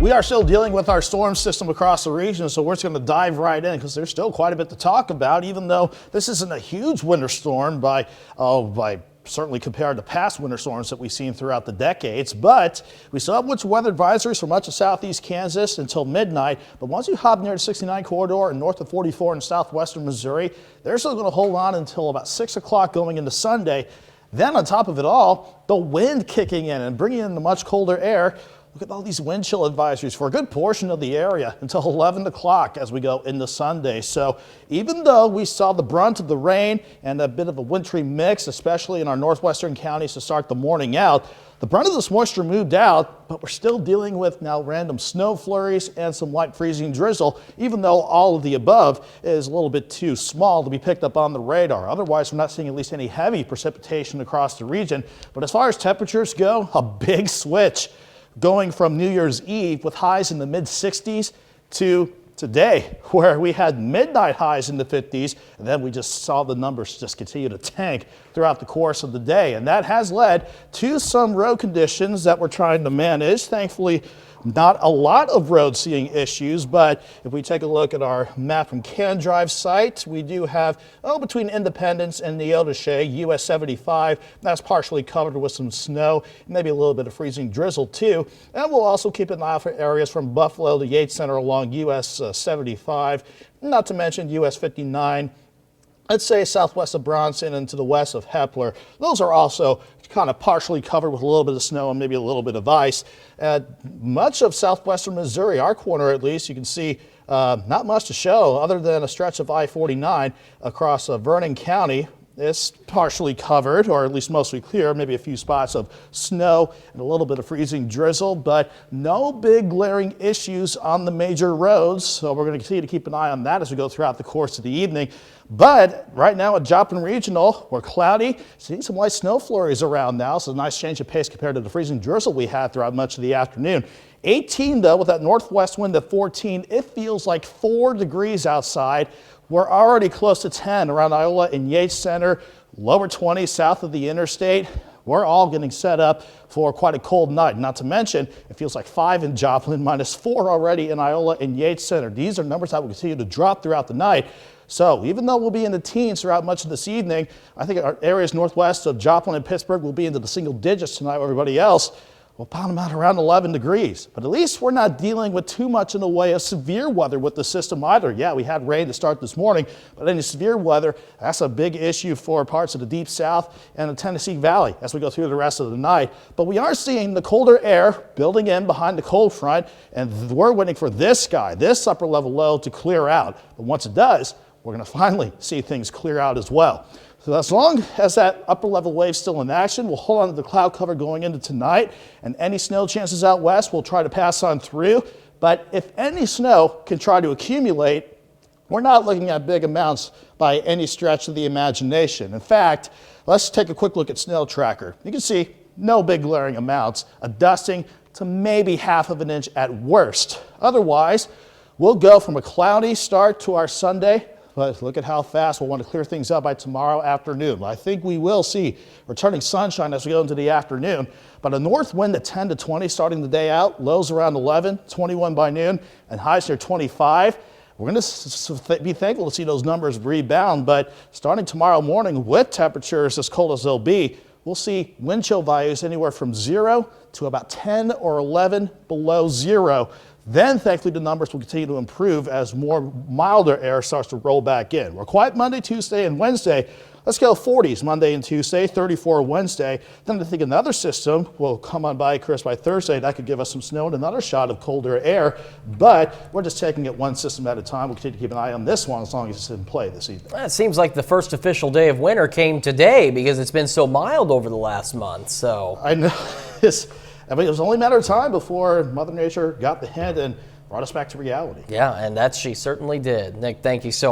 We are still dealing with our storm system across the region, so we're just going to dive right in because there's still quite a bit to talk about, even though this isn't a huge winter storm by certainly compared to past winter storms that we've seen throughout the decades. But we still have winter weather advisories for much of southeast Kansas until midnight. But once you hop near the 69 corridor and north of 44 in southwestern Missouri, they're still going to hold on until about 6 o'clock going into Sunday. Then on top of it all, the wind kicking in and bringing in the much colder air. Look at all these wind chill advisories for a good portion of the area until 11 o'clock as we go into Sunday. So even though we saw the brunt of the rain and a bit of a wintry mix, especially in our northwestern counties to start the morning out, the brunt of this moisture moved out, but we're still dealing with now random snow flurries and some light freezing drizzle, even though all of the above is a little bit too small to be picked up on the radar. Otherwise, we're not seeing at least any heavy precipitation across the region. But as far as temperatures go, a big switch, going from New Year's Eve with highs in the mid-60s to today, where we had midnight highs in the 50s, and then we just saw the numbers just continue to tank throughout the course of the day. And that has led to some road conditions that we're trying to manage. Thankfully, not a lot of road seeing issues, but if we take a look at our map from CanDrive site, we do have, between Independence and Neodesha, US 75. That's partially covered with some snow, maybe a little bit of freezing drizzle too. And we'll also keep an eye out for areas from Buffalo to Yates Center along US 75, not to mention US 59. Let's say southwest of Bronson and to the west of Hepler. Those are also kind of partially covered with a little bit of snow and maybe a little bit of ice. Much of southwestern Missouri, our corner at least, you can see not much to show other than a stretch of I-49 across Vernon County. It's partially covered, or at least mostly clear, maybe a few spots of snow and a little bit of freezing drizzle, but no big glaring issues on the major roads. So we're going to continue to keep an eye on that as we go throughout the course of the evening. But right now at Joplin Regional, we're cloudy, seeing some light snow flurries around now, so a nice change of pace compared to the freezing drizzle we had throughout much of the afternoon. 18 though, with that northwest wind at 14, it feels like 4 degrees outside. We're already close to 10 around Iola and Yates Center, lower 20s south of the interstate. We're all getting set up for quite a cold night. Not to mention, it feels like 5 in Joplin, -4 already in Iola and Yates Center. These are numbers that will continue to drop throughout the night. So even though we'll be in the teens throughout much of this evening, I think our areas northwest of Joplin and Pittsburgh will be into the single digits tonight. Everybody else will bottom out around 11 degrees. But at least we're not dealing with too much in the way of severe weather with the system either. Yeah, we had rain to start this morning, but any severe weather, that's a big issue for parts of the Deep South and the Tennessee Valley as we go through the rest of the night. But we are seeing the colder air building in behind the cold front, and we're waiting for this upper level low to clear out. But once it does, we're going to finally see things clear out as well. So as long as that upper level wave is still in action, we'll hold on to the cloud cover going into tonight, and any snow chances out west we'll try to pass on through. But if any snow can try to accumulate, we're not looking at big amounts by any stretch of the imagination. In fact, let's take a quick look at Snow Tracker. You can see no big glaring amounts, a dusting to maybe ½ of an inch at worst. Otherwise, we'll go from a cloudy start to our Sunday. But look at how fast we'll want to clear things up by tomorrow afternoon. I think we will see returning sunshine as we go into the afternoon, but a north wind at 10 to 20 starting the day out, lows around 11, 21 by noon, and highs near 25. We're going to be thankful to see those numbers rebound, but starting tomorrow morning with temperatures as cold as they'll be, we'll see wind chill values anywhere from 0 to about 10 or 11 below 0. Then, thankfully, the numbers will continue to improve as more milder air starts to roll back in. We're quiet Monday, Tuesday, and Wednesday. Let's go 40s Monday and Tuesday, 34 Wednesday. Then I think another system will come on by, Chris, by Thursday. That could give us some snow and another shot of colder air. But we're just taking it one system at a time. We'll continue to keep an eye on this one as long as it's in play this evening. Well, it seems like the first official day of winter came today because it's been so mild over the last month. So I know. I mean, it was only a matter of time before Mother Nature got the hint and brought us back to reality. Yeah, and that she certainly did. Nick, thank you so much.